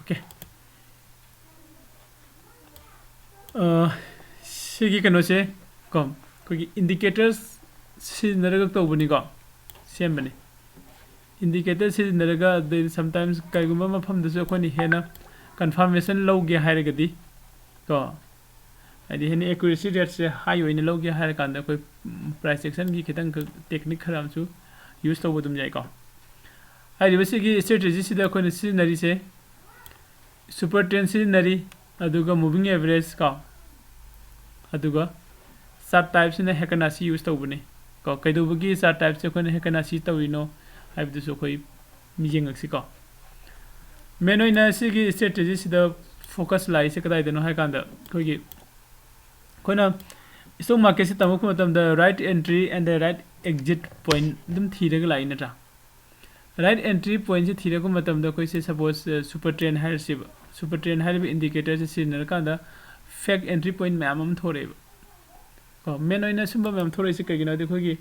Okay. Sigi kanose kom kogi indicators sizinaraga tawbani ko sembani indicator sizinaraga they sometimes kaigumba mafam dasu akhoni hena confirmation lawge hairagadi ko adi heni accuracy rate se high oina lawge hairakanda koi price action gi khitang technique kharam chu use tawbudum jai ko adi basigi strategy sida akhoni sizinari se super trend sizinari aduga moving average ko aduga chart types in Heikin ashi use tawbani ko kaidubagi chart types se khone Heikin ashi tawino haibdu so khoi mijeng aksi ko menoina sigi strategy sida focus lai se kadai deno haikanda khogi khona stock market se tamu matam the right entry and the right exit point dum thiraga lai na ta right entry point se thiraga matam da koi se suppose super trend hire indicator se sinar kanda fake entry point ma'am थोड़े को main ओइना सुबह ma'am थोड़े से कहीं ना देखो कि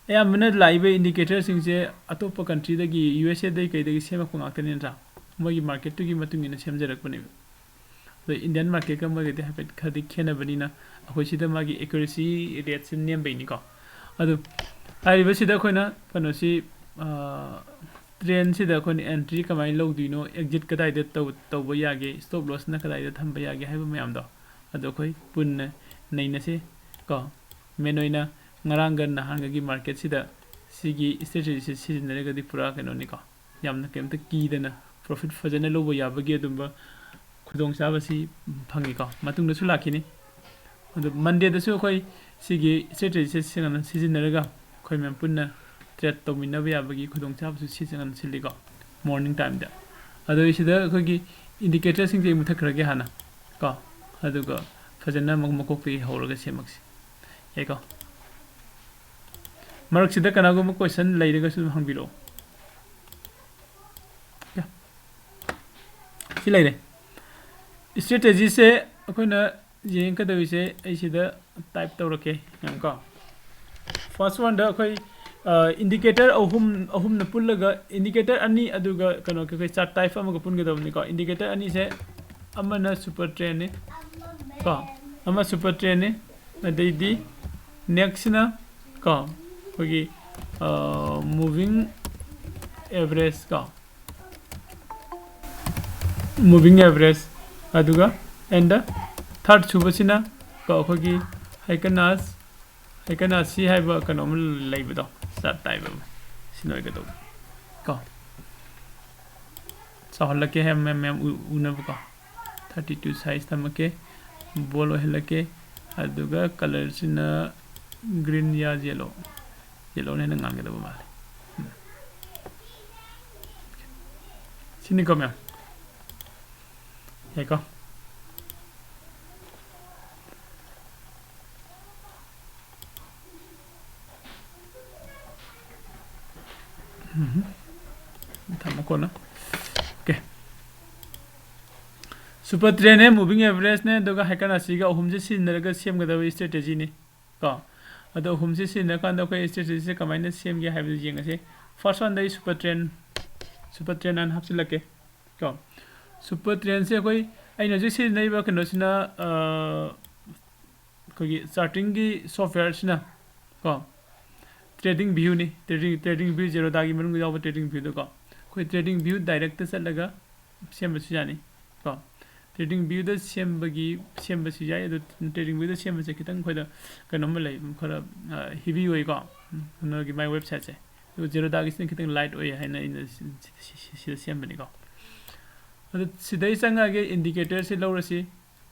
या मैंने लाइव इंडिकेटर सिंह से अतोप कंट्री दगी यूएसए दगी कहीं दगी सेम को आते नहीं रहा मगी मार्केट तो की मतुंगी ना सेम जरक बने तो इंडियन मार्केट का मगे ते हैपेट खदी खेना बनी ना अखोई सीधा मगी एक्यूरेसी रेट से नियम बनी को अदु आई बस सीधा कोई ना कनोसी ट्रेन सीधा कोई एंट्री कमाई लोग दिनो एग्जिट कदाई दे तो बयागे स्टॉप लॉस ना कदाई दे थम बयागे है वो मैम दो अदो कोई पुन नहीं नसे को मेनोइना ngaranggan na hangagi market sida sigi strategy se sizinare di pura keno ni ko yamna kemta ki dena profit fajana lobo yabagi adumba khudong saba si phangi ko matung da su lakhini adu monday da su khoi sigi strategy se sizinare ga khoi mem punna trade to minna ba yabagi khudong saba su sizingan sili ko morning time da adu isida khoi gi indicator sing je muthakra ge hana ko adu go fajana makok pi hawraga semaksi ye ko Mark sida kanago mo question lairaga su hangbiro ya si laire strategy se akoina yeng ka dawi se ai sida type tawrake yam ko first one da akoi indicator ahum na pullaga indicator ani aduga kano ke chart type amaga punga dawni ko indicator ani se amana super trend ne ko ama super trend ne adai di next na ko होगी moving average अदुगा and third सुबसिना को होगी Heikin ashi है वो कनोम live दो सात type में सिनोई के दो को साहल के है मैं उन्हें बुका 32 साइज तम के बोलो है लगे अदुगा कलर सिना green या yellow ne nang angge do male sini ko mem eko tamako na okay super trend ne moving average ne doga Heikin ashi ga ahum je sinaraga sem ga da strategy ne ko अदो हुमसे सिन कांदा को strategy से कमाइना सेम गे हाइब जेंगसे first one द सुपर ट्रेंड अन हापसे लके को सुपर ट्रेंड से कोई आइना जे सिन नैबा कनो सिना कोगी चार्टिंग की सॉफ्टवेयर सिना को ट्रेडिंग व्यू ने ट्रेडिंग व्यू जेरोदा की मनुंग जाव ट्रेडिंग व्यू को कोई ट्रेडिंग व्यू डायरेक्ट से लगा सेम बस जाने को ट्रेडिंग व्यू द सेम बसी जाए ट्रेडिंग व्यू द सेम बसे खितंग खोदा कनम लै खरा हेवी होय को न की माय वेबसाइट से तो जेरोदा की खितंग लाइट होय है न सेम बनी को अद सिदै संगा के इंडिकेटर से लौरसी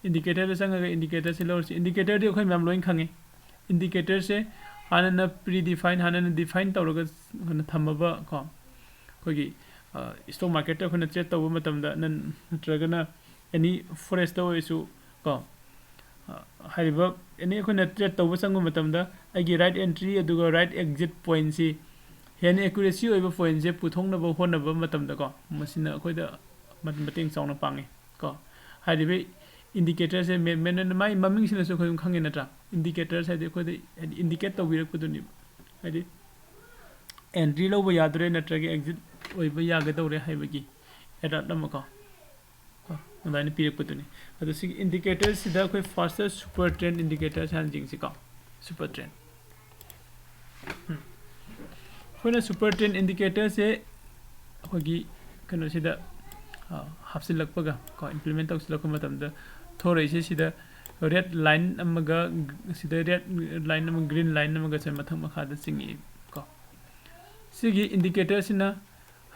इंडिकेटर संगा के इंडिकेटर से लौरसी इंडिकेटर दे खोय मैम लोइन खंगे इंडिकेटर से हानन प्री डिफाइन हानन डिफाइन तौरगा हन थमबा को खोगी स्टॉक मार्केट खोन ट्रेड तौब मतम दा नत्रगना any forest oisu ko hariba any khona trade tawba sangu matamda agi right entry aduga right exit point si hen accuracy oiba point je puthong na ba hona ba matamda ko masina khoida mating chawna pangi ko hariba indicator se men mai maming sina so khoim khange na tra indicator se de khoida indicate tawbirak puduni hadi entry lo ba yadre na tra ge exit oiba yaga dawre haibagi era namako ꯑꯗꯨꯃꯥꯏꯅ ꯄꯤꯔꯛꯄꯗꯨꯅꯤ ꯑꯗꯣ ꯁꯤꯒꯤ ꯏꯟꯗꯤꯀꯦꯇꯔꯁꯤꯗ ꯑꯩꯈꯣꯏ first super train indicator ꯍꯥꯟꯅ ꯌꯦꯡꯁꯤꯀꯣ super train ꯑꯩꯈꯣꯏꯅ super train ꯏꯟꯗꯤꯀꯦꯇꯔꯁꯦ ꯑꯩꯈꯣꯏꯒꯤ ꯀꯩꯅꯣꯁꯤꯗ ꯍꯥꯞꯆꯤꯜꯂꯛꯄꯒ ꯀꯣ implement ꯇꯧꯁꯤꯜꯂꯛꯄ ꯃꯇꯝꯗ ꯊꯣꯔꯛꯏꯁꯦ ꯁꯤꯗ ꯔꯦꯠ ꯂꯥꯏꯟ ꯑꯃꯒ ꯁꯤꯗ ꯔꯦꯠ ꯂꯥꯏꯟ ꯑꯃ ꯒ꯭ꯔꯤꯟ ꯂꯥꯏꯟ ꯑꯃꯒꯁꯦ ꯃꯊꯛ ꯃꯈꯥꯗ ꯆꯤꯡꯉꯛꯏ ꯀꯣ ꯁꯤꯒꯤ ꯏꯟꯗꯤꯀꯦꯇꯔꯁꯤꯅ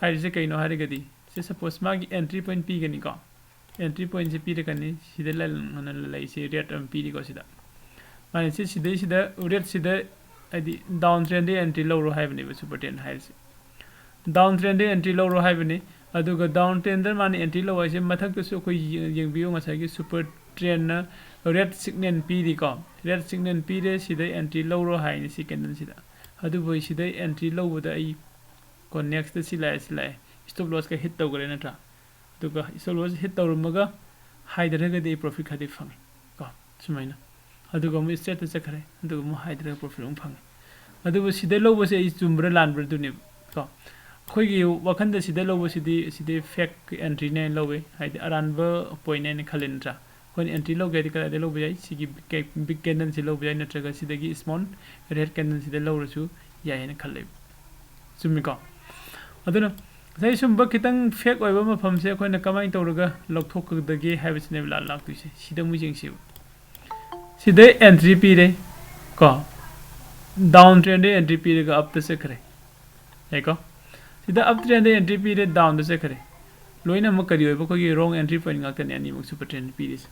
ꯍꯥꯏꯔꯤꯁꯦ ꯀꯩꯅꯣ ꯍꯥꯏꯔꯒꯗꯤ ꯁꯤ ꯁꯄꯣꯁ ꯃꯥꯒꯤ ꯑꯦꯟꯇ꯭री ꯄꯣꯏꯟ ꯄꯤꯒꯅꯤꯀꯣ ꯑꯦꯟꯇ꯭री ꯄꯣꯏꯟꯁꯦ ꯄꯤꯔꯒꯅꯤ ꯁꯤꯗ ꯂꯩꯁꯦ ꯔꯦꯠ ꯑꯃ ꯄꯤꯔꯤꯀꯣ ꯁꯤꯗ ꯃꯥꯅ ꯁꯤꯗꯩꯁꯤꯗ ꯔꯦꯠꯁꯤꯗ ꯍꯥꯏꯗꯤ ꯗꯥꯎꯟ ꯇ꯭ꯔꯦꯟꯗ ꯑꯦꯟꯇ꯭री ꯂꯧꯔꯣ ꯍꯥꯏꯕꯅꯦꯕ ꯁꯨꯄꯔ ꯇ꯭ꯔꯦꯟ ꯍꯥꯏꯔꯤꯁꯦ ꯗꯥꯎꯟ ꯇ꯭ꯔꯦꯟꯗ ꯑꯦꯟꯇ꯭री ꯂꯧꯔꯣ ꯍꯥꯏꯕꯅꯤ ꯑꯗꯨꯒ ꯗꯥꯎꯟ ꯇ꯭ꯔꯦꯟꯗ ꯃꯥꯅ ꯑꯦꯟꯇ꯭री ꯂꯧ ꯍꯥꯏꯁꯦ ꯃꯊꯛꯇꯁꯨ ꯑꯩꯈꯣꯏ ꯌꯦꯡꯕꯤꯌꯨ ꯉꯁꯥꯏꯒꯤ ꯁꯨꯄꯔ ꯇ꯭ꯔꯦꯟꯅ ꯔꯦꯠ ꯁꯤꯒꯅꯦꯜ ꯄꯤꯔꯤꯀꯣ ꯔꯦꯠ ꯁꯤꯒꯅꯦꯜ ꯄꯤꯔꯦ ꯁꯤꯗ ꯑꯦꯟꯇ꯭री ꯂꯧꯔꯣ ꯍꯥꯏꯅꯤ ꯁꯤ ꯀꯦꯟꯗꯜꯁꯤꯗ ꯑꯗꯨꯕꯨ ꯁꯤꯗ ꯑꯦꯟꯇ꯭री ꯂꯧꯕꯗ ꯑꯩ ꯀꯣ ꯅꯦꯛꯁꯇ ꯁꯤ ꯂꯥꯛꯑꯦ ꯁ꯭ꯇꯣꯞ ꯂꯣꯁꯀ ꯍꯤꯠ ꯇꯧꯈ꯭ꯔꯦ ꯅꯠꯇ꯭ꯔꯥ ꯑꯗꯨꯒ ꯁ꯭ꯇꯣꯞ ꯂꯣꯁ ꯍꯤꯠ ꯇꯧꯔꯝꯃꯒ ꯍꯥꯏꯗꯔꯒꯗꯤ ꯑꯩ ꯄ꯭ꯔꯣꯐꯤꯠ ꯈꯔꯗꯤ ꯐꯪꯉꯤ ꯀꯣ ꯁꯨꯃꯥꯏꯅ ꯑꯗꯨꯒ ꯑꯃꯨꯛ ꯁ꯭ꯇ꯭ꯔꯦꯠꯇ ꯆꯠꯈ꯭ꯔꯦ ꯑꯗꯨꯒ ꯑꯃꯨꯛ ꯍꯥꯏꯗꯔꯒ ꯄ꯭ꯔꯣꯐꯤꯠ ꯑꯃꯨꯛ ꯐꯪꯉꯤ ꯑꯗꯨꯕꯨ ꯁꯤꯗ ꯂꯧꯕꯁꯦ ꯑꯩ ꯆꯨꯝꯕ꯭ꯔꯥ ꯂꯥꯟꯕ꯭ꯔꯥ ꯑꯗꯨꯅꯦꯕ ꯀꯣ ꯑꯩꯈꯣꯏꯒꯤ ꯋꯥꯈꯟꯗ ꯁꯤꯗ ꯂꯧꯕꯁꯤꯗꯤ ꯁꯤꯗꯤ ꯐꯦꯛ ꯑꯦꯟꯇ꯭ꯔꯤꯅꯦ ꯍꯥꯏꯅ ꯂꯧꯋꯦ ꯍꯥꯏꯗꯤ ꯑꯔꯥꯟꯕ ꯄꯣꯏꯟ ꯍꯥꯏꯅ ꯈꯜꯂꯤ ꯅꯠꯇ꯭ꯔꯥ ꯑꯩꯈꯣꯏꯅ ꯑꯦꯟꯇ꯭री ꯂꯧꯒꯦ ꯍꯥꯏꯗꯤ ꯀꯗꯥꯏꯗ ꯂꯧꯕ ꯌꯥꯏ ꯁꯤꯒꯤ ꯕꯤग ꯀꯦꯟꯗꯜꯁꯤ ꯂꯧꯕ ꯌꯥꯏ ꯅꯠꯇ꯭ꯔꯒ ꯁꯤꯗꯒꯤ ꯁ꯭ꯃꯣꯜ ꯔꯦꯗ ꯀꯦꯟꯗꯜꯁꯤꯗ ꯂꯧꯔꯁꯨ ꯌꯥꯏ ꯍꯥꯏꯅ ꯈꯜꯂꯦꯕ ꯆꯨꯝꯃꯤꯀꯣ ꯑꯗꯨꯅ ꯉꯁꯥꯏ ꯁꯨꯝꯕ ꯈꯤꯇꯪ ꯐꯦꯛ ꯑꯣꯏꯕ ꯃꯐꯝꯁꯦ ꯑꯩꯈꯣꯏꯅ ꯀꯃꯥꯏꯅ ꯇꯧꯔꯒ ꯂꯧꯊꯣꯛꯀꯗꯒꯦ ꯍꯥꯏꯕꯁꯤꯅꯦꯕ ꯂꯥꯛꯇꯣꯏꯁꯦ ꯁꯤꯗ ꯑꯃꯨꯛ ꯌꯦꯡꯁꯦꯕ ꯁꯤꯗ ꯑꯦꯟꯇ꯭री ꯄꯤꯔꯦ ꯀꯣ ꯗꯥꯎꯟ ꯇ꯭ꯔꯦꯟꯗ ꯑꯦꯟꯇ꯭री ꯄꯤꯔꯒ ꯑꯞꯇ ꯆꯠꯈ꯭ꯔꯦ ꯌꯥꯏꯀꯣ ꯁꯤꯗ ꯑꯞ ꯇ꯭ꯔꯦꯟꯗ ꯑꯦꯟꯇ꯭री ꯄꯤꯔꯦ ꯗꯥꯎꯟꯗ ꯆꯠꯈ꯭रे ꯂꯣꯏꯅꯃꯛ ꯀꯔꯤ ꯑꯣꯏꯕ ꯑꯩꯈꯣꯏꯒꯤ ꯔꯣꯡ ꯑꯦꯟꯇ꯭री ꯄꯣꯏꯟ ꯉꯥꯛꯇꯅꯤ ꯑꯅꯤꯃꯛ ꯁꯨꯄꯔ ꯇ꯭रेंड ꯄꯤꯔꯤꯁꯦ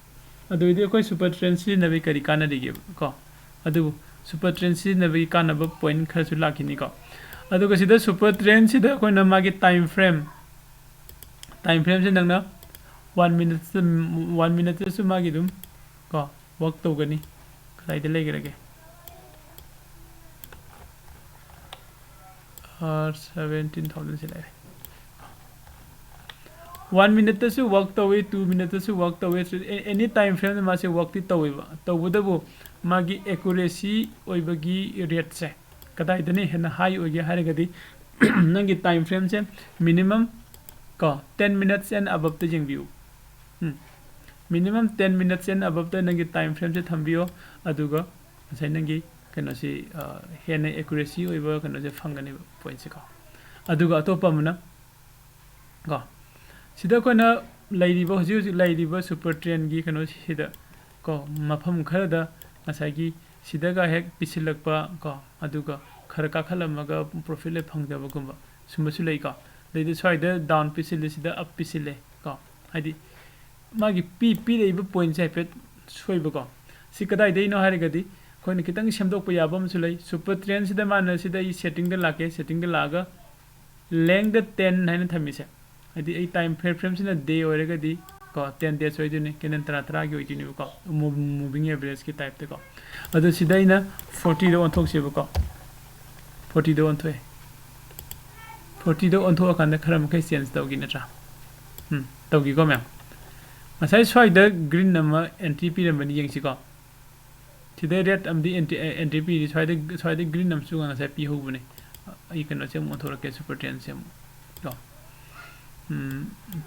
ꯑꯗꯨꯏꯗꯤ ꯑꯩꯈꯣꯏ ꯁꯨꯄꯔ ꯇ꯭रेंड ꯁꯤꯖꯤꯟꯅꯕꯒꯤ ꯀꯔꯤ ꯀꯥꯟꯅꯔꯤꯒꯦꯕ ꯀꯣ ꯑꯗꯨꯕꯨ ꯁꯨꯄꯔ ꯇ꯭रेंड ꯁꯤꯖꯤꯟꯅꯕꯒꯤ ꯀꯥꯟꯅꯕ ꯄꯣꯏꯟ ꯈꯔꯁꯨ ꯂꯥꯛꯈꯤꯅꯤꯀꯣ ꯑꯗꯨꯒ ꯁꯤꯗ ꯁꯨꯄꯔ ꯇ꯭रेंडꯁꯤꯗ ꯑꯩꯈꯣꯏꯅ ꯃꯥꯒꯤ ꯇꯥꯏꯝ ꯐ꯭ꯔꯦꯝꯁꯦ ꯅꯪꯅ 1 minute ꯃꯥꯒꯤ ꯑꯗꯨꯝ ꯀꯣ ꯋꯥꯛ ꯇꯧꯒꯅꯤ ꯀꯗꯥꯏꯗ ꯂꯩꯈ꯭ꯔꯒꯦ 17,000 ꯁꯤ ꯂꯩꯔꯦ 1 minute वर्क तवे 2 minute वर्क तवे एनी टाइम फ्रेम मासे वर्क तवेबा तबदबो मागी एक्यूरेसी ओइबगी रेट से कदाइदने हेन हाई ओइगे हारगदी नंगी टाइम फ्रेम से मिनिमम को 10 minutes एंड अबव द जिंगबियो मिनिमम 10 minutes एंड अबव द नंगी टाइम फ्रेम से थंबियो अदुगा से नंगी कनोसी हेन एक्यूरेसी ओइबा कनोसे फंगनी पॉइंट से को अदुगा अतोपमना को सिदा कोना लाइरिबो हजि लाइरिबो सुपर ट्रेंड गी कनो सिदा को मफम खरदा मसागी सिदा गा हेक पिसिलकपा को अदुगा खर काखलमगा प्रॉफिट ले फंगदबो गुंबा सुमसु लेका लेदि स्वाइदा डाउन पिसिले सिदा अप पिसिले को हाइदि मागी पी लेबो पॉइंट से पेट सोइबो को सि कदाइ दैनो हारगदि खोइन खितंग सेमदोकपा याबो मसु लै सुपर ट्रेंड सिदा माने सिदा इ सेटिंग द लाके सेटिंग द लागा लेंग द 10 हाइना थमिसे हाइदि ए टाइम फ्रेम सिना डे ओइरगदि को 10 days ओइदिने केनन तरा तरा गी ओइदिने को मूविंग एवरेज की टाइप ते को अदु सिदाइना 40 दो अनथोकसेबो को 40 दो अनथोए 40 दो अनथो कान खरम कै चेंज तौगी नत्रा तौगी को मैम मसाइ स्वाइद ग्रीन नमा एंट्री पिरमनि यंगसि को सिदा रेड अमदि एंट्री पि स्वाइद ग्रीन नमसु ngasa पि होबने आई कनो से मो थोरके सुपर ट्रेंड से को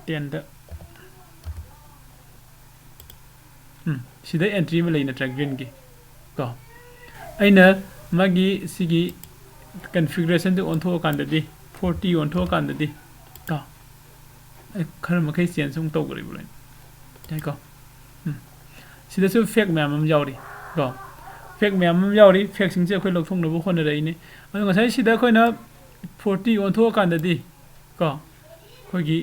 10 द सिदा एंट्री में लेना ट्रैक ग्रीन की को अइना मागी सिगी कॉन्फ़िगरेशन तो ऑन थो कांददी 40 ऑन थो कांददी को खर मखै चेंज सुं तौगरि बुलै जाय को सिदा सु फेक मैम यावरी को फेक मैम यावरी फेक सिंग से खै लौथोंनबो होन रैने अदो ngसाइ सिदा खैना 40 ऑन थो कांददी को खोगी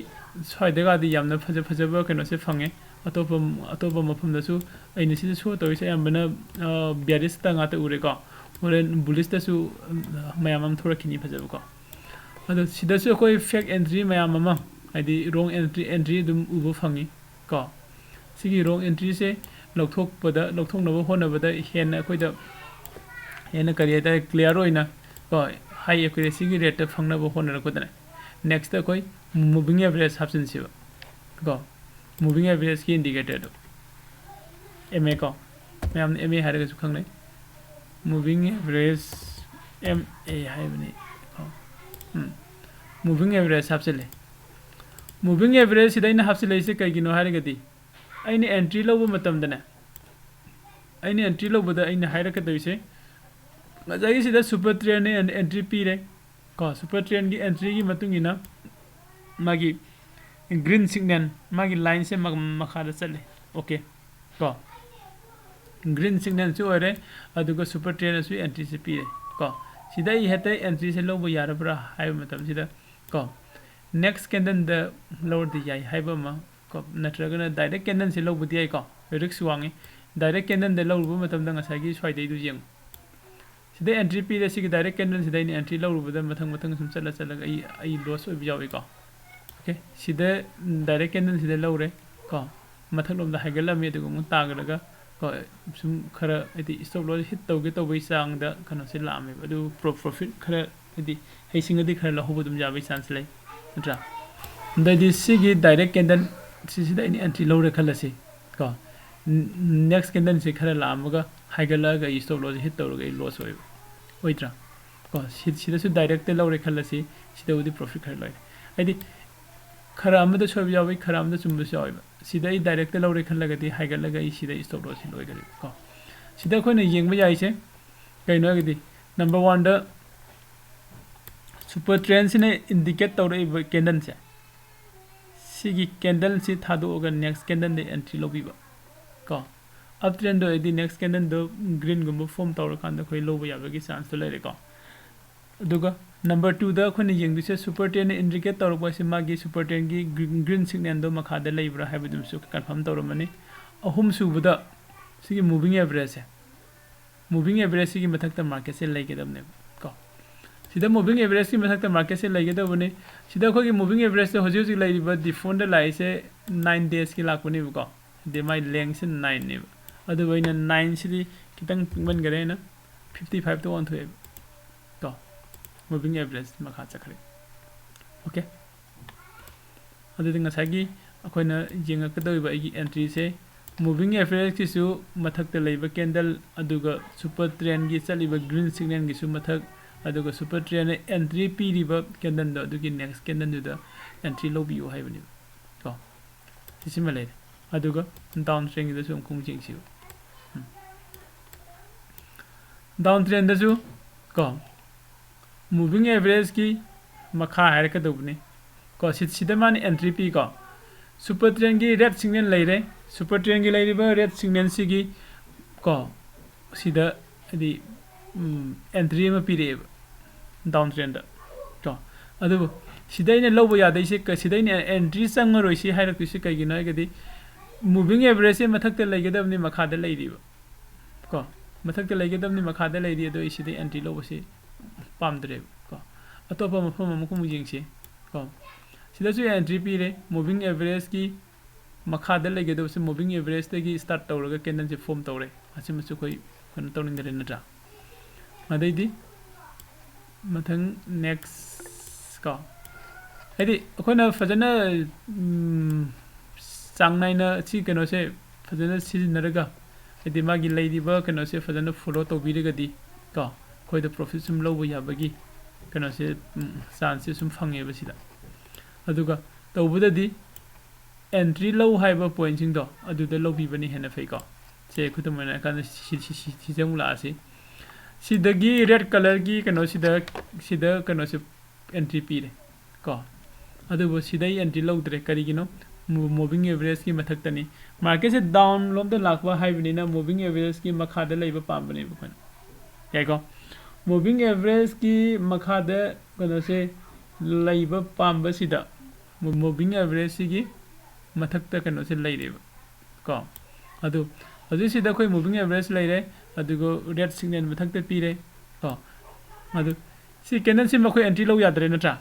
स्वाइदगादी यामना फजब कनो से फंगे अतोप मफमदसु अइने सिदा सो तोइसे यामना बियारिस ता गाते उरे को ओरेन बुलिस तसु मयामम थोरखिनि फजब को अदो सिदासु कोइ फेक एंट्री मयामम आइदि रोंग एंट्री दुम उबो फंगी को सिगी रोंग एंट्री से लौथोंनबो होनबदा हेन अखोइदा हेन करियदा क्लियर ओइना को हाई एक्यूरेसी की रेट फंगनबो होनरकोदने नेक्स्ट कोई मूविंग एवरेज हापसिन सिबो को मूविंग एवरेज की इंडिकेटर दो एमए को मैम एमए हारगे सु खंगनै मूविंग एवरेज एमए हाइबने को मूविंग एवरेज हापसिले मूविंग एवरेज सिदाइना हापसिले से कैगिनो हारगदि ꯑꯩꯅ ꯑꯦꯟꯇ꯭ꯔꯤ ꯂꯧꯕ ꯃꯇꯝꯗꯅꯦ ꯑꯩꯅ ꯑꯦꯟꯇ꯭री ꯂꯧꯕꯗ ꯑꯩꯅ ꯍꯥꯏꯔꯛꯀꯗꯣꯏꯁꯦ ꯉꯁꯥꯏꯒꯤ ꯁꯤꯗ ꯁꯨꯄꯔ ꯇ꯭ꯔꯦꯟꯅ ꯑꯦꯟꯇ꯭री ꯄꯤꯔꯦ ꯀꯣ ꯁꯨꯄꯔ ꯇ꯭ꯔꯦꯟꯒꯤ ꯑꯦꯟꯇ꯭रीꯒꯤ ꯃꯇꯨꯡ ꯏꯟꯅ मागी ग्रीन सिग्नल मागी लाइन से मखादा चले ओके को ग्रीन सिग्नल से ओरे अदुगा सुपर ट्रेन से एंट्री से पीरे को सिदा ई हेते एंट्री से लोबो यारबरा हाय मतलब सिदा को नेक्स्ट कैंडल द लोअर द याई हाइबा मा को नत्रगना डायरेक्ट कैंडल से लोबो दियाई को रिक्स वांगे डायरेक्ट कैंडल द लोबो मतलब द ngसागी स्वाइदै दु जें सिदा एंट्री पीरे सिगी डायरेक्ट कैंडल सिदा नी एंट्री लोबो द मथंग मथंग सुम चला चला आई लॉस ओइ बिजावे को ओके सिदा डायरेक्ट कैंडल सिदा लौरे को मथक लोम द हाइगला मे दुगु मु तागरगा को सुम खरा इति स्टॉप लॉस हिट तौगे तौबै चांग द कनो से लामे अदु प्रॉफिट खरा इति हेसिंगदि खरा लहोबो दुम जाबै चांस लै नत्रा ददि सिगी डायरेक्ट कैंडल सिदा इन एंट्री लौरे खलसे को नेक्स्ट कैंडल से खरा लामगा हाइगलागा स्टॉप लॉस हिट तौरगा लॉस होय ओइत्रा को सिदा सु डायरेक्ट लौरे खलसे सिदा उदि प्रॉफिट खरा लय आइदि खरा अमद सोब यावै खरा अमद चुम्बु यावै सिदा ई डायरेक्ट लौरे खलगदि हाइगलगा ई सिदा स्टॉप लॉस लोय गरि को सिदा खोने येंगबा याइसे कैनो गदि नंबर 1 द सुपर ट्रेंड सिने इंडिकेट तौरे कैंडल से सिगी कैंडल से थादोगा नेक्स्ट कैंडल दे एंट्री लोबिबा को अप ट्रेंड दो एदि नेक्स्ट कैंडल दो ग्रीन गुम फॉर्म तौर कांद खोय लोबा याबगी चांस तो लेरे को दुगा नंबर 2 दा खोने येंगदिसे सुपर ट्रेंड इंडिकेट तौरबा से मागी सुपर ट्रेंड की ग्रीन सिग्नल दो मखादा लेब्रा हाइबदुम सु कंफर्म तौरमनी अहुम सुबदा सिगी मूविंग एवरेज है मूविंग एवरेज सिगी मथकता मार्केट से लेगेदबने को सिदा मूविंग एवरेज की मथकता मार्केट से लेगेदबने सिदा खोगी मूविंग एवरेज से होजि होजि लेरिबा डिफॉल्ट द लाइ से 9 डेज की लाकबनी को दे माइ लेंथ से 9 ने अदु वइना 9 सिदी कितंग पिंगबन गरे ना 55 तो 1 थोए को मूविंग एवरेज मखा चखरे ओके अदु ngसागी अखोइना जेंगकदोइबा एगी एंट्री से मूविंग एवरेज किसु मथकते लेबा कैंडल अदुगा सुपर ट्रेंड की चलिबा ग्रीन सिग्नल किसु मथक अदुगा सुपर ट्रेंड एंट्री पीरिबा कैंडल दो अदुगी नेक्स्ट कैंडल दुदा एंट्री लोबियो हाइबनि को सिसिमा ले अदुगा डाउन ट्रेंड दसु खुंग जिंगसि डाउन ट्रेंड दसु को मूविंग एवरेज की मखा हायरकदोबनि को सिदा मान एंट्री पी को सुपर ट्रेंड की रेड सिग्नल लेरे सुपर ट्रेंड की लेरिबा रेड सिग्नल सिगी को सिदा अदि एंट्री में पीरे डाउन ट्रेंड तो अदु सिदा इन लौबो यादैसे क सिदा इन एंट्री चंगरोइसि हायरकतिसि कैगिनो गदि मूविंग एवरेज से मथकते लेगेदबनि मखादा लेरिबा को मथकते लेगेदबनि मखादा लेरि अदु इसिदि एंट्री लौबसि पामद्रे को अतोपा मफम मकुम जिंगसि को सिदासु एंट्री पीरे मूविंग एवरेज की मखादा लेगेदबसि मूविंग एवरेज तगी स्टार्ट तौरगा कैंडल से फॉर्म तौरे असिमसु कोई कन तौनिंगरे नत्रा अदैदि मथंग नेक्स्ट को हेदि अखोना फजना चांगनाइना सी कनो से फजना सिजिनरगा हेदि मागी लेदिबा कनो से फजना फॉलो तौबिरगदि को खोइद प्रॉफिट सुम लौबो याबगी कनो से चांस सुम फंगे बसिदा अदुगा तौबददि एंट्री लौ हाइबा पॉइंट सिंग दो अदुदा लौबिबनि हेना फेको से खुतमना कान सिजंग लासे सिदगी रेड कलर की कनो सिदा कनो से एंट्री पीरे को अदुबो सिदाई एंट्री लौद्रे करिगिनो मूविंग एवरेज की मथक्तनी मार्केट से डाउन लोम द लाखबा हाइबनिना मूविंग एवरेज की मखादा लेबा पाबने बखन याको मूविंग एवरेज की मखादा कनो से लेबा पाबा सिदा मूविंग एवरेज की मथक्ता कनो से लेरेबा को अदु अदु सिदा कोई मूविंग एवरेज लेरे अदुगो रेड सिग्नल मथक्ता पीरे को अदु सी कैंडल से मखोय एंट्री लो यादरे नत्रा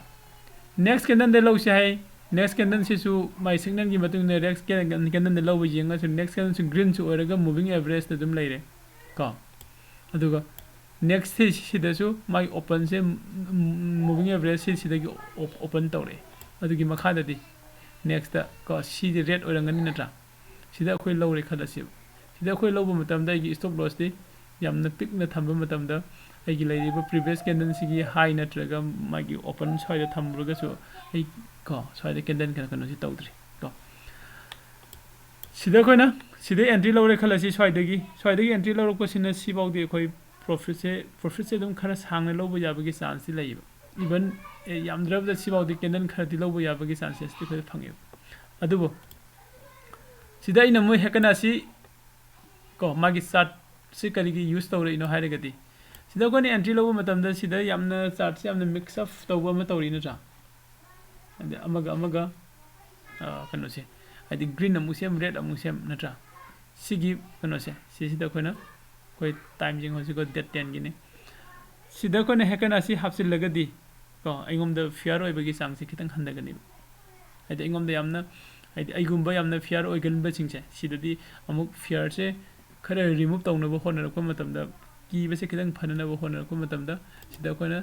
नेक्स्ट कैंडल दे लो से है नेक्स्ट कैंडल से सु माइ सिग्नल की मतुंग ने नेक्स्ट कैंडल दे लो येंगा सु नेक्स्ट कैंडल से ग्रीन सु ओरगा मूविंग एवरेज द दुम लेरे को अदुगा नेक्स्ट से सिदासु माइ ओपन से मूविंग एवरेज से सिदागी ओपन तौरे अदुगी मखाददि नेक्स्ट को सी रेड ओरंगनि नत्रा सिदा खोय लौरे खलसि सिदा खोय लौबो मतमदा की स्टॉप लॉस दि यामना पिकना थंबा मतमदा आइगी लेरिबा प्रीवियस कैंडल सिगी हाई नत्रगा मागी ओपन साइड थंबरगसु आई को साइड कैंडल कनो सि तौद्रि को सिदा कोई ना सिदे एंट्री लौरे खलसी स्वाइदगी एंट्री लौरकपसिना सिबाउदी कोई प्रॉफिट से दम खरा सांगने लौबो याबगी चांस लाइब इवन यामद्रबदा सिबाउदी कैंडल खरती लौबो याबगी चांसेस ति कोई फंगे अदुबो सिदा इन मु हेकनासी को मागी चार्ट से करिगी यूज तौरे इनो हाइरगदी सिदा कोनी एंट्री लौबो मतमदा सिदा यामना चार्ट से यामना मिक्स अप तौबो म तौरी नजा अदे अमगा कनो से आदि ग्रीन अमुसेम रेड अमुसेम नत्रा सिगी कनो से सिदा कोना कोई टाइम जिंग होसी को डेट 10 गिने सिदा कोना हेकनासी हाफसिल लगदी को आइगोम द फियर ओइबगी चांगसे खितंग हंदगनी आदि आइगोम द यामना आदि आइगुम्बा यामना फियर ओइगनबा चिंगसे सिददी अमुक फियर से खरे रिमूव तौनबो होनरको मतमदा कीबसे खितंग फननबो होनरको मतमदा सिदा कोना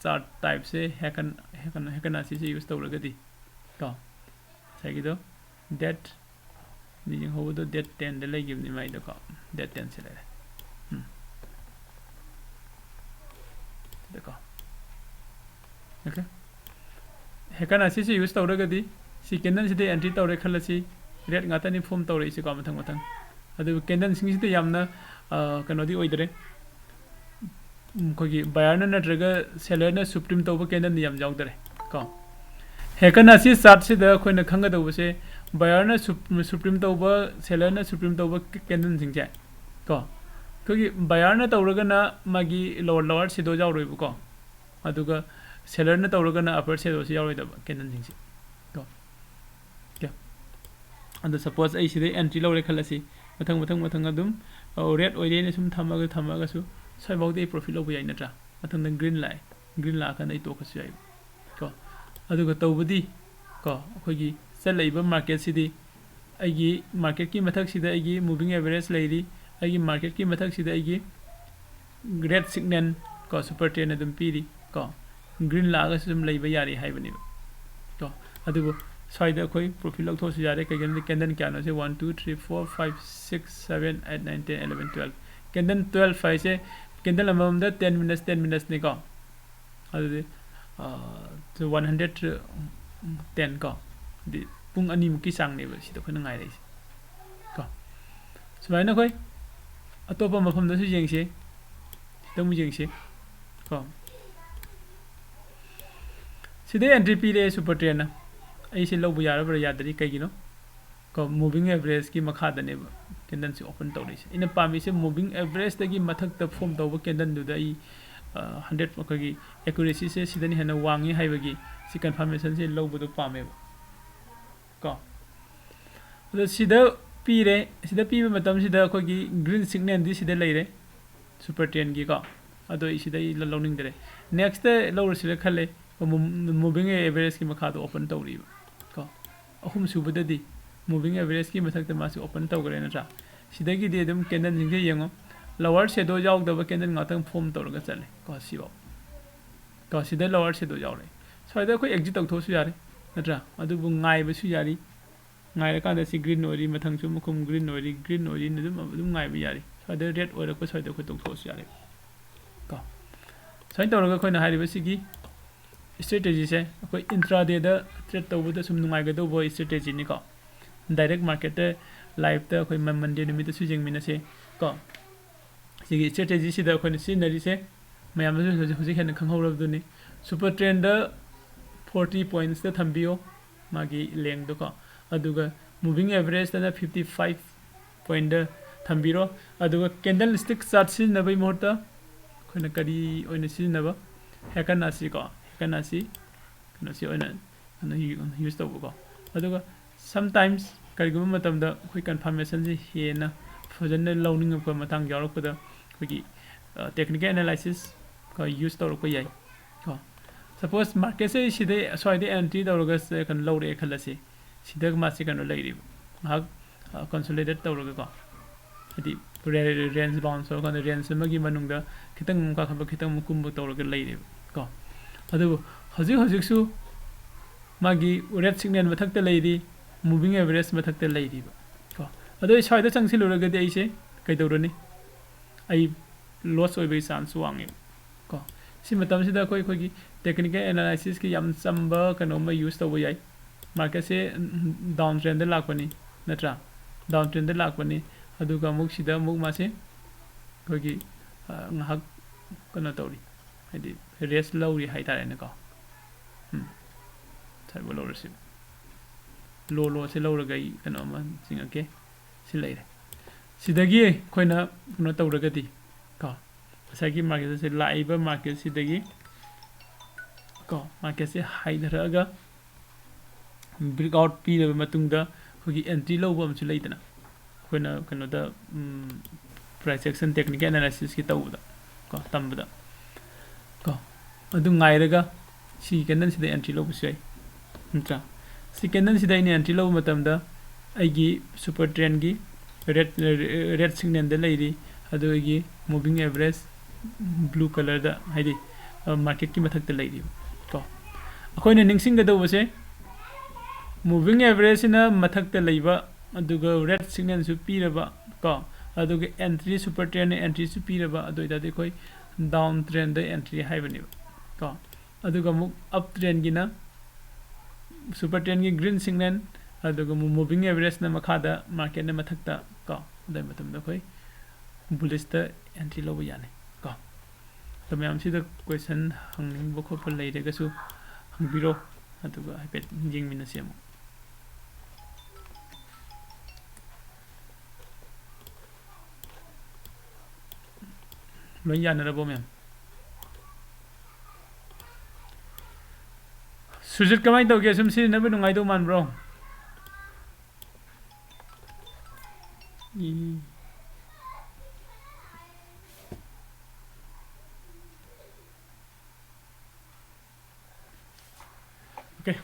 चार्ट टाइप से हेकनासी से यूज तौरगदी को साइगिदो डेट निजिंग होबो डेट 10 दे लेगिबनि माइदो को डेट 10 से ले देखो ओके हेकनासी से यूज तौरगदी सी कैंडल सिदे एंट्री तौरे खलसी रेड गातानी फॉर्म तौरे इसे को मथंग मथंग अदु कैंडल सिंग सिदे यामना कनोदी ओइदरे कोगी बायरना नट्रगा सेलरना सुप्रीम तौबो कैंडल नि याम जाउदरे को हेकनासी चार्ट सिदा खोइना खंगदौबसे बायरना सुप्रीम तौबो सेलरना सुप्रीम तौबो कैंडल सिंगजे को कोगी बायरना तौरगना मागी लोअर सिदो जाउरोइबो को अदुगा सेलरना तौरगना अपर सिदो से जाउरोइदब कैंडल सिंगसे को क्या अंद सपोज आई सिदे एंट्री लौरे खलसी मथंग अदुम रेड ओइरेने सुम थमागसु साइबाउदे प्रॉफिट लौबो याइ नत्रा मथंग ग्रीन ला कन आई तोखसु याइ को अदुगा तौबदी को अखोगी चलैबा मार्केट सिदी आइगी मार्केट की मथक सिदा आइगी मूविंग एवरेज लैरी आइगी मार्केट की मथक सिदा आइगी रेड सिग्नल को सुपर ट्रेंड अदुम पीरी को ग्रीन लागा सुम लैबा यारि हाइबनि को अदुबो साइड अखोई प्रॉफिट लौथोसु यारे कैगन कैंडल क्यानो से 1 2 3 4 5 6 7 8 9 10 11 12 कैंडल 12 5 से कैंडल अममदा 10 मिनट्स ने को अदुदे 110 को दि पुंग अनि मुकी सांगनेबो सिदा खन ngai रै को सुमाइना खोइ अतोपा मफमदसु जेंगसे सिदमु जेंगसे को सिदे एंट्री पीरे सुपर ट्रेंड ऐसे लौबो यारबर यादरी कैगिनो को मूविंग एवरेज की मखादने कैंडल से ओपन तौरिसे इन पामी से मूविंग एवरेज दगी मथक त फॉर्म तौबो कैंडल दुदा 100 मखगी एक्यूरेसी से सिदनी हेना वांगी हाइबगी सि कंफर्मेशन से लौबो पामे को अद सिदा पीबे मतम सिदा खोगी ग्रीन सिग्नल दि सिदा लेरे सुपर ट्रेंड की को अदो इसिदा लौनिंग दरे नेक्स्ट लौर सिदा खले मूविंग एवरेज की मखा तो ओपन तौरी को अहुम सुबददी मूविंग एवरेज की मथक मासे ओपन तौगरे नत्रा सिदगी दे दम कैंडल जिंगे यंगो लोअर शेडो जाउदब कैंडल गातंग फॉर्म तौरगा चले को सिबो को सिदा लोअर शेडो जाउरे स्वाइदा को एग्जिट तौथोसु यारे नत्रा अदुबु ngaibसु यारी ngaira कांदा सि ग्रीन ओरी मथंग सु मुखुम ग्रीन ओरी नदुम ngaib यारी स्वाइदा रेड ओरको स्वाइदा को तौथोसु यारे को स्वाइन तौरगा खोइना हारिबसिगी स्ट्रेटेजी से कोई इंट्राडे दा ट्रेड तौबदा सुम नुंगाइगदो बो स्ट्रेटेजी नि को डायरेक्ट मार्केट लाइव ता कोई मंडे निमित सु जेंगमिना से को सिगी स्ट्रेटेजी सिदा खोइना सिनरी से मयाम हुजि हेन खंगहौरबदुनि सुपर ट्रेंड 40 पॉइंट्स दा थंबियो मागी लेंग दो को अदुगा मूविंग एवरेज दा 55 पॉइंट दा थंबिरो अदुगा कैंडल स्टिक चार्ट सिनबई मोहता खोइना करी ओइना सिनबा हेकनासी को हेकनासी कनसी ओइना यूज तौबो को अदुगा समटाइम्स करिगुम मतमदा खोइ कंफर्मेशन से हेना फजन लौनिंग को मतंग यारकदा खोगी टेक्निकल एनालिसिस को यूज तौरको याइ को सपोज मार्केट से सिदे स्वाइदे एंट्री तौरगा से कन लौरे खलसे सिदा मासे कन लैरि हाक कंसोलिडेट तौरगा को हदि रेंज बाउंस और कन रेंज मगी मनुंगदा खितंग का खब खितंग मुकुम तौरगा लैरि को अदु हजिक सु मागी रेड सिग्नल मथक्ता लैरि मूविंग एवरेज मथक्ता लैरि को अदु स्वाइदा चंगसिलुरगा दे आइसे कैदौरनी आई लॉस होइबे चांस वांगे को सि मतम सिदा कोई खोगी टेक्निकल एनालिसिस की याम चंबा कनो म यूज तौबो याइ मार्केट से डाउन ट्रेंड लाकपनी नत्रा डाउन ट्रेंड लापनी मासे कनो तौरी है रेस्ट लौरी है तारेको साइब लौरसी लो लो से लौरग कनो चिंगे से लेरे सिदगी अखोइना कनो तौरगदी को साइकी मार्केट से लाइव मार्केट सिदगी को मार्केट से हाइदरगा ब्रेकआउट पीरब मतुंगदा खोगी एंट्री लौब अमसु लेदना अखोइना कनोदा प्राइस एक्शन टेक्निकल एनालिसिस की तौबदा को तंबदा को अदु ngairaga si candle sida entry लौब सै नत्रा si candle sida ine entry लौब मतमदा आइगी सुपर ट्रेंड की रेड सिग्नल द लेरी अदु आइगी मूविंग एवरेज ब्लू कलर दा हाइदि मार्केट की मथक द लेरी को अखोइना निंगसिंग गदौबसे मूविंग एवरेज ना मथक लेबा अदुगा रेड सिग्नल सु पीरबा को अदुगा एंट्री सुपर ट्रेंड एंट्री सु पीरबा अदुइदादि कोई डाउन ट्रेंड द एंट्री हाइबनि को अदुगा मु अप ट्रेंड गिना सुपर ट्रेंड की ग्रीन सिग्नल अदुगा मूविंग एवरेज ना मखादा मार्केट ना मथक को दय मतम द कोई बुलिश द एंट्री लोब याने को तो मैम सिदा क्वेश्चन हंगनिंग बो खोप लेरेगसु हंगबिरो अदुगा हाइपेट जिंगमिनसे अमु लोई यानरबो मैम सुजित कमाई तौगे सुम सिरिनबो नुंगाइदो मानब्रो ओके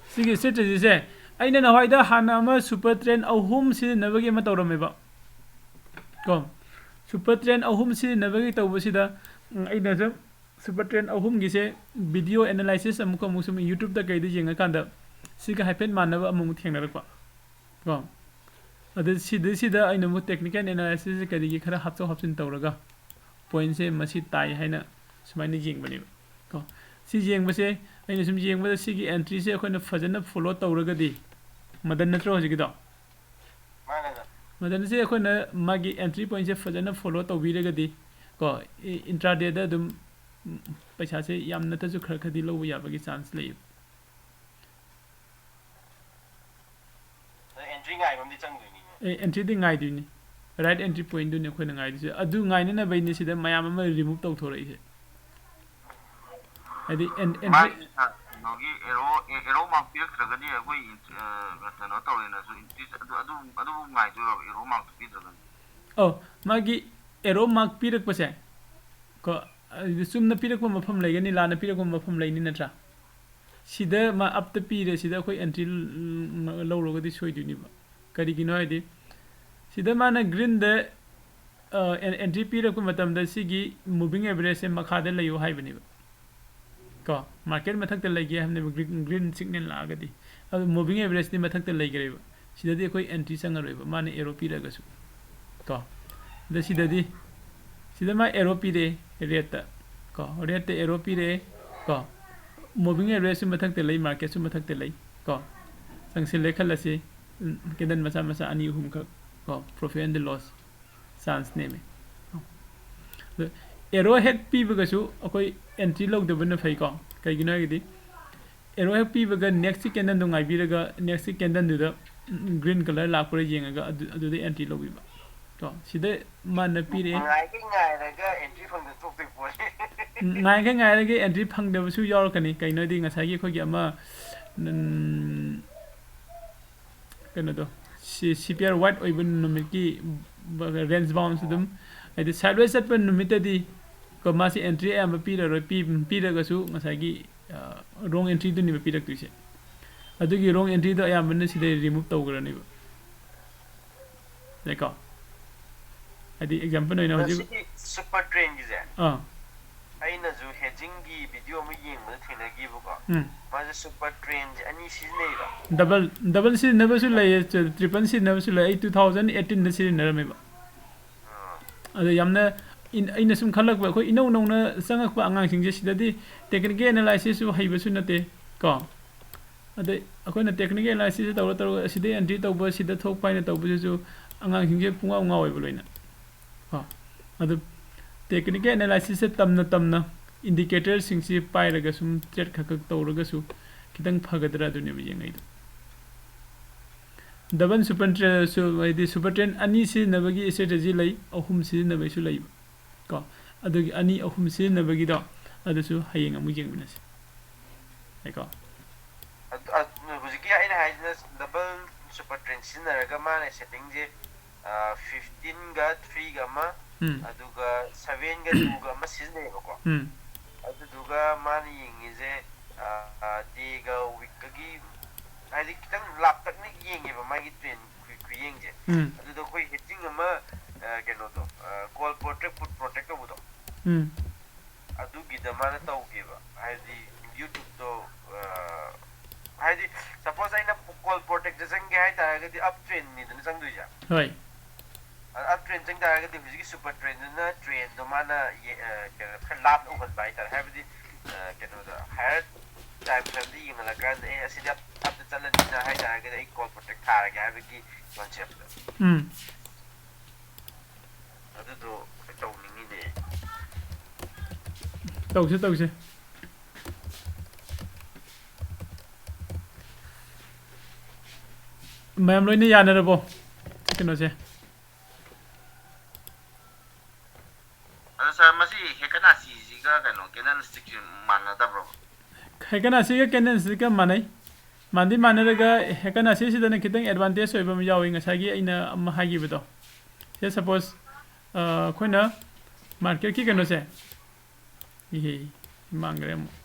सिगी स्ट्रेटजी से अइना नहाइदा हाना अमा सुपर ट्रेंड अहुम सिरिनबगे म तौरमेबा को सुपर ट्रेंड अहुम सिरिनबगे तौबसिदा अइना जब सुपर ट्रेंड अहुम गिसे वीडियो एनालिसिस अमुक अमुसुम यूट्यूब दा कइदि जेंगा कांदा सिगा हाइपेन मानबा अमुक थेंगनरकपा को अदे सिदा अइना मु टेक्निकल एनालिसिस कदिगी खरा हापचो हापचिन तौरगा पॉइंट से मसी ताई हैना सुमाइनि जेंगबनि को सी जेंगबसे अइना सुम जेंगबदा सिगी एंट्री से अखोइना फजना फॉलो तौरगदी मदन नत्रो हजिगिदो मदन से अखोइना मागी एंट्री पॉइंट से फजना फॉलो तौबिरगदी को इंट्राडे दा दुम पैसा से याम नतजु खर खदी लौब याबगी चांस ले एंट्री गाय बमदि चंगदुनी एंट्री दि गाय दुनी राइट एंट्री पॉइंट दुनी अखोइना गाय दिसे अदु गायने ना बैनि सिदा मयाम अमा रिमूव तौथोरइ से अदि एंट्री नोगी एरो मार्क पिरखरगदि अखोइ कनो तौरेना सु एंट्री अदु गाय दु एरो मार्क पिरखरगदि ओ मागी एरो मार्क पिरखपसे को सुमना पिरखप मफम लेगनि लाना पिरखप मफम लेनि नत्रा सिदा मा अप त पिरे सिदा कोई एंट्री लौरगदि सोइदुनिबा करिगिनो हाइदि सिदा माना ग्रीन द एंट्री पिरखप मतम द सिगी मूविंग एवरेज से मखादा लयो हाइबनिबा को मार्केट मथक त लेगे हमने ग्रीन सिग्नल लागदी अब मूविंग एवरेज नि मथक त लेगरेबा सिदादि कोई एंट्री संगरोइबा माने एरो पिरगसु को द सिदादि सिदा मा एरो पिरे रेट को रेट एरो पिरे को मूविंग एवरेज मथक ते लई मार्केट सु मथक ते लई को संगसे लेखलसे केदन मचा मचा अनि हुम ख को प्रॉफिट एंड लॉस चांस नेमे एरो हेड पीबगसु अकोई एंट्री लौदबन फै को कइगिनो गिदि एरो हेड पीबगा नेक्स्ट कैंडल दो गाइबिरगा नेक्स्ट कैंडल दुदा ग्रीन कलर लापुर येंगा अदुदे एंट्री लौबिबा तो सिदे मान पीरे गायरगा एंट्री फंग तोपे पोले गायरगा एंट्री फंगदबसु यारकनी कइनोदि ngसागी खोगी अमा कनो दो सीपीआर वाइट ओइबन नुमित की रेंज बाउंड सुदम आइदि साइडवेज चटपन नुमितदि को मासी एंट्री अमा पीररो पीरगसु ngसागी रोंग एंट्री दुनिबा पीरक्तुसे अदुगी रोंग एंट्री दो अयामन सिदे रिमूव तौगरनिबा देखो आदि एग्जांपल होइना हजि सुपर ट्रेंड गिजे अइना जु हेजिंग की वीडियो म येंगबद थेनगिबको माजे सुपर ट्रेंड अनि सिजनेबा डबल सिजनेबसु लय ट्रिपल सिजनेबसु लय 2018 द सिजनेरमेबा अदो यामना अइना सुम खलक खो इनौ नौना संगक अंगांग सिंजे सिददि टेक्निकल एनालिसिस सु हाइबसु नते को ꯑꯗꯩ ꯑꯩꯈꯣꯏꯅ ꯇꯦꯛꯅꯤꯀꯦꯜ ꯑꯦꯅꯥꯂꯥꯏꯁꯤꯁ ꯇꯧꯔꯒ ꯑꯁꯤꯗ ꯑꯦꯟꯇ꯭ꯔꯤ ꯇꯧꯕ ꯁꯤꯗ ꯊꯣꯛꯄ ꯍꯥꯏꯅ ꯇꯧꯕꯁꯤꯁꯨ ꯑꯉꯥꯡꯁꯤꯡꯁꯦ ꯄꯨꯡꯉꯥꯎ ꯉꯥꯎꯋꯦꯕ ꯂꯣꯏꯅ ꯀꯣ ꯑꯗꯨ ꯇꯦꯛꯅꯤꯀꯦꯜ ꯑꯦꯅꯥꯂꯥꯏꯁꯤꯁꯁꯦ ꯇꯝꯅ ꯏꯟꯗꯤꯀꯦꯇꯔꯁꯤꯡꯁꯤ ꯄꯥꯏꯔꯒ ꯁꯨꯝ ꯇ꯭ꯔꯦꯠ ꯈꯛ ꯇꯧꯔꯒꯁꯨ ꯈꯤꯇꯪ ꯐꯒꯗ꯭ꯔꯥ ꯑꯗꯨꯅꯦꯕ ꯌꯦꯡꯉꯩꯗꯣ ꯗꯕꯜ ꯁꯨꯄꯔ ꯇ꯭ꯔꯦꯟꯁꯨ ꯍꯥꯏꯗꯤ ꯁꯨꯄꯔ ꯇ꯭ꯔꯦꯟ ꯑꯅꯤ ꯁꯤꯖꯤꯟꯅꯕꯒꯤ ꯏꯁꯇ꯭ꯔꯦꯇꯦꯖꯤ ꯂꯩ ꯑꯍꯨꯝ ꯁꯤꯖꯤꯟꯅꯕꯒꯤꯁꯨ ꯂꯩꯕ ꯀꯣ ꯑꯗꯨꯒꯤ ꯑꯅꯤ ꯑꯍꯨꯝ ꯁꯤꯖꯤꯟꯅꯕꯒꯤꯗꯣ ꯑꯗꯨꯁꯨ ꯍꯌꯦꯡ ꯑꯃꯨꯛ ꯌꯦꯡꯃꯤꯟꯅꯁꯤ ꯀꯣ ꯍꯧꯖꯤꯛꯀꯤ ꯑꯩꯅ ꯍꯥꯏꯁꯤꯅ ꯗꯕꯜ ꯁꯨꯄꯔ ꯇ꯭ꯔꯦꯟ ꯁꯤꯖꯤꯟꯅꯔꯒ ꯃꯥꯅ ꯁꯦꯠꯇꯤꯡꯁꯦ 15ꯒ 3ꯒ ꯑꯃ ꯑꯗꯨꯒ 7ꯒ 2ꯒ ꯑꯃ ꯁꯤꯖꯤꯟꯅꯩꯌꯦꯕꯀꯣ ꯑꯗꯨꯗꯨꯒ ꯃꯥꯅ ꯌꯦꯡꯉꯤꯁꯦ ꯗꯦꯒ ꯋꯤꯛꯀꯒꯤ ꯍꯥꯏꯗꯤ ꯈꯤꯇꯪ ꯂꯥꯞꯇꯛꯅ ꯌꯦꯡꯉꯦꯕ ꯃꯥꯒꯤ ꯇ꯭ꯔꯦꯟ ꯈꯨꯌꯦꯡꯁꯦ ꯑꯗꯨꯗ ꯑꯩꯈꯣꯏ ꯍꯦꯠꯖꯤꯡ ꯑꯃ ꯀꯩꯅꯣꯗꯣ ꯀꯣꯜ ꯄ꯭ꯔꯣꯇꯦꯛ ꯄꯨꯠ ꯄ꯭ꯔꯣꯇꯦꯛ ꯇꯧꯕꯗꯣ ꯑꯗꯨꯒꯤꯗ ꯃꯥꯅ ꯇꯧꯒꯦꯕ ꯍꯥꯏꯗꯤ ꯌꯨꯇ꯭ꯌꯨꯕꯇꯣ ꯍꯥꯏꯗꯤ ꯁꯄꯣꯁ ꯑꯩꯅ ꯀꯣꯜ ꯄ꯭ꯔꯣꯇꯦꯛꯇ ꯆꯪꯒꯦ ꯍꯥꯏꯇꯥꯔꯒꯗꯤ ꯑꯞ ꯇ꯭ꯔꯦꯟꯅꯤꯗꯅ ꯆꯪꯗꯣꯏꯁꯦ ꯍꯣꯏ ꯑꯞ ꯇ꯭ꯔꯦꯟ ꯆꯪ ꯇꯥꯔꯒꯗꯤ ꯍꯧꯖꯤꯛꯀꯤ ꯁꯨꯄꯔ ꯇ꯭ꯔꯦꯟꯗꯨꯅ ꯇ꯭ꯔꯦꯟꯗꯣ ꯃꯥꯅ ꯀꯩꯅꯣ ꯈꯔ ꯂꯥꯞꯅ ꯎꯍꯟꯕ ꯍꯥꯏꯇꯥꯔꯦ ꯍꯥꯏꯕꯗꯤ ꯀꯩꯅꯣꯗ ꯍꯥꯌꯔ ꯇꯥꯏꯝ ꯐ꯭ꯔꯦꯝꯗ ꯌꯦꯡꯍꯜꯂꯀꯥꯟꯗ ꯑꯁꯤꯗꯤ ꯑꯞꯇ ꯆꯠꯂꯅꯤꯅ ꯍꯥꯏꯇꯥꯔꯒꯗꯤ ꯑꯩ ꯀꯣꯜ ꯄ꯭ꯔꯣꯇꯦꯛ ꯊꯥꯔꯒꯦ ꯍꯥꯏꯕꯒꯤ ꯀꯣꯟꯁꯦꯞꯇ ꯑꯗꯨꯗꯣ ꯇꯧꯅꯤꯡꯉꯤꯅꯦ ꯇꯧꯁꯦ ꯃꯌꯥꯝ ꯂꯣꯏꯅ ꯌꯥꯅꯔꯕꯣ ꯀꯩꯅꯣꯁꯦ ꯑꯗꯣ ꯁꯥꯔ ꯃꯁꯤ ꯍꯦꯀꯅꯥꯁꯤꯁꯤꯒ ꯀꯩꯅꯣ ꯀꯦꯟꯗꯜꯁꯇꯤꯛꯁꯤ ꯃꯥꯟꯅꯗꯕ꯭ꯔꯣ ꯍꯦꯀꯅꯥꯁꯤꯒ ꯀꯦꯟꯗꯜꯁꯇꯤꯛꯀ ꯃꯥꯟꯅꯩ ꯃꯥꯟꯅꯔꯒ ꯍꯦꯀꯅꯥꯁꯤꯁꯤꯗꯅ ꯈꯤꯇꯪ ꯑꯦꯗꯚꯥꯟꯇꯦꯖ ꯑꯣꯏꯕ ꯑꯃ ꯌꯥꯎꯏ ꯉꯁꯥꯏꯒꯤ ꯑꯩꯅ ꯑꯃ ꯍꯥꯏꯈꯤꯕꯗꯣ ꯁꯦ ꯁꯄꯣꯁ ꯑꯩꯈꯣꯏꯅ ꯃꯥꯔꯀꯦꯠꯀꯤ ꯀꯩꯅꯣꯁꯦ ꯃꯥꯡꯈ꯭ꯔꯦ ꯑꯃꯨꯛ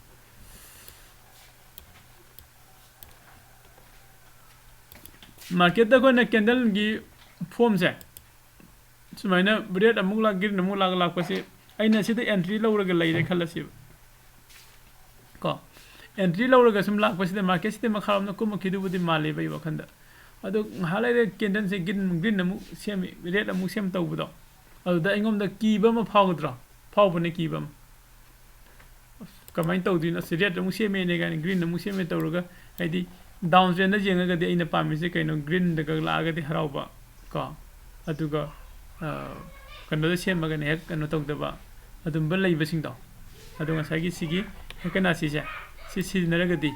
मार्केट अखोना कैंडल की फॉर्म से सुमाइना रेड अमुक लाग ग्रीन अमुक लाग लापसे अइना सिदा एंट्री लौरगा लैरे खलसि को एंट्री लौरगा सुम लापसिदा मार्केट सिदा मखारमना कुमखिदुबुदि माले बै वखंदा अदो हालाइरे कैंडल से ग्रीन अमुक सेम रेड अमुक सेम तौबदो अदुदा अइंगोमदा कीबा म फावद्रा फावबने कीबा कमाइन तौदिना से रेड अमुक सेमेने गानि ग्रीन अमुक सेमे तौरगा हाइदि डाउन ट्रेंड जेंगगदि अइना पामिसे कैनो ग्रीन दगा लागदि हराउबा को अदुगा कन्नोदा सेमगने हेक कन्नो तौदबा अदुंबा लैबसिंगदो अदु ngसाइगी सिगी हेकनासिसे सि सिनरगदि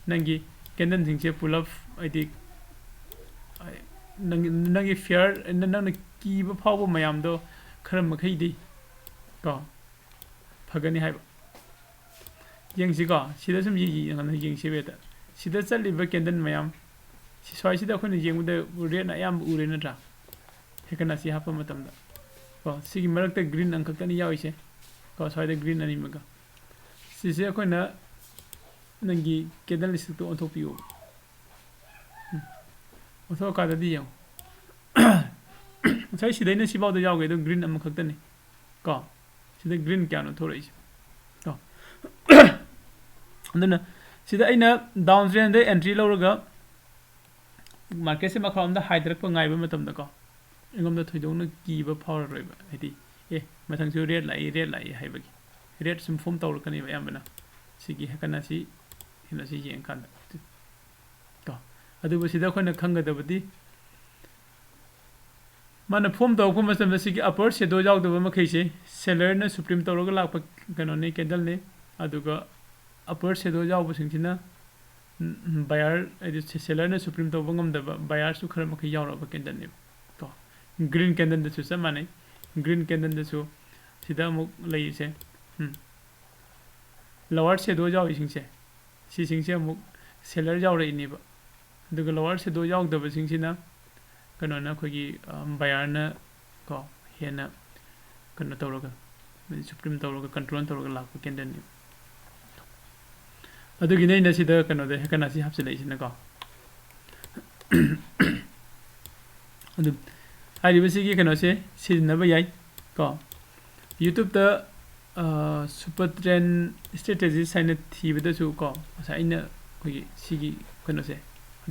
नंगी कैंडल सिंगसे पुल अप आइदि नंगी फेयर नंगना कीबा फावबा मयामदो खरा मखैदि को फगनि हाइबा येंगसिको सिदा सम यि ngana येंगसिबेदा सिदा चलिबा कैंडल मयाम स्वाइसिदा अखोना येंगबदा रेड अयाम उरे नत्रा हेकनासि हापा मतमदा को सिगी मरकता ग्रीन अंकतनी याविसे को स्वाइदा ग्रीन अनिमगा सिसे अखोना नंगी कैंडल लिस्ट ओंथोपियो ओंथोकाददि यौ साइ सिदैना सिबावदा यावगे दो ग्रीन अमखतनी को सिदा ग्रीन क्यानो थोरैसे को अदुना सिदा अइना डाउन ट्रेंड दे एंट्री लौरगा मार्केट से मखामदा हाइदरक ngaइबा मतमदा को इंगमदा थोइदोंना कीबा फावररोइबा हाइदि ए मथंसु रेड लाई हाइबगी रेड सम फॉर्म तौरकनी यामबना सिगी हेकनासि हिनासि यें कांदा तो अदुबो सिदा खोना खंगदबदि माना फॉर्म तौको मतमदा सिगी अपर शेडो यावदबा मखैसे सेलर ना सुप्रीम तौरगा लापा कनो ने कैंडल ने अदुगा अपर शेडो यावबसिंगसिना बायर आइदि सेलर ना सुप्रीम तौबा ngमदबा बायर सु खरा मखै यावरबा कैंडल ने तो ग्रीन कैंडल दसु स माने ग्रीन कैंडल दसु सिदा मुक लैसे लोअर शेडो यावइसिंगसे सिसिंगसे मुक सेलर यावरइनेबा दुगा लोअर शेडो यावदबसिंगसिना कनोना खोगी बायर ना को हेना कनो तौरगा सुप्रीम तौरगा कंट्रोल तौरगा लापा कैंडल ने अदुगी नैना सिदा कनोदे हेकनासि हापसिलैसिना को अदु हारिबसिगी कनोसे सिजनबा याय को यूट्यूब ता सुपर ट्रेंड स्ट्रेटजी साइन थीबदसु को साइना खोगी सिगी कनोसे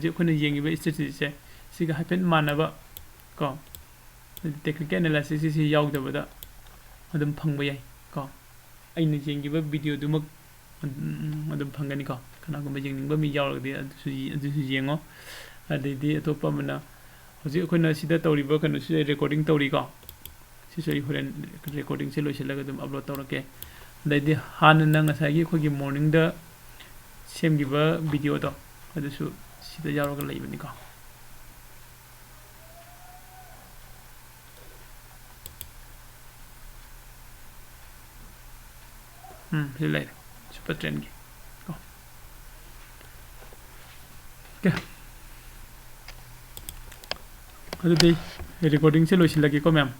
जे खोना येंगिबा स्ट्रेटजी से सिगा हाइफेन मानबा को टेक्निकल एनालिसिस सि यावदबदा अदुम फंगबा याय को अइना येंगिबा वीडियो दुमक ꯑꯗꯨꯝ ꯐꯪꯒꯅꯤꯀꯣ ꯀꯅꯥꯒꯨꯝꯕ ꯌꯦꯡꯅꯤꯡꯕ ꯃꯤ ꯌꯥꯎꯔꯒꯗꯤ ꯑꯗꯨꯁꯨ ꯌꯦꯡꯉꯣ ꯑꯗꯩꯗꯤ ꯑꯇꯣꯞꯄ ꯑꯃꯅ ꯍꯧꯖꯤꯛ ꯑꯩꯈꯣꯏꯅ ꯁꯤꯗ ꯇꯧꯔꯤꯕ ꯀꯩꯅꯣꯁꯤ ꯔꯦꯀꯣꯔꯗꯤꯡ ꯇꯧꯔꯤꯀꯣ ꯁꯤꯁꯨ ꯑꯩ ꯍꯣꯔꯦꯟ ꯔꯦꯀꯣꯔꯗꯤꯡꯁꯦ ꯂꯣꯏꯁꯤꯜꯂꯒ ꯑꯗꯨꯝ ꯑꯞꯂꯣꯗ ꯇꯧꯔꯛꯀꯦ ꯑꯗꯩꯗꯤ ꯍꯥꯟꯅꯅ ꯉꯁꯥꯏꯒꯤ ꯑꯩꯈꯣꯏꯒꯤ ꯃꯣꯔꯅꯤꯡꯗ ꯁꯦꯝꯈꯤꯕ ꯚꯤꯗꯤꯑꯣꯗꯣ ꯑꯗꯨꯁꯨ ꯁꯤꯗ ꯌꯥꯎꯔꯒ ꯂꯩꯕꯅꯤꯀꯣ ꯁꯤ ꯂꯩꯔꯦ ꯁꯨꯄꯔ ꯇ꯭ꯔꯦꯟꯒꯤ ꯀꯣ ꯑꯣꯀꯦ ꯑꯗꯨꯗꯤ ꯔꯦꯀꯣꯔꯗꯤꯡꯁꯦ ꯂꯣꯏꯁꯤꯜꯂꯒꯦꯀꯣ ꯃꯌꯥꯝ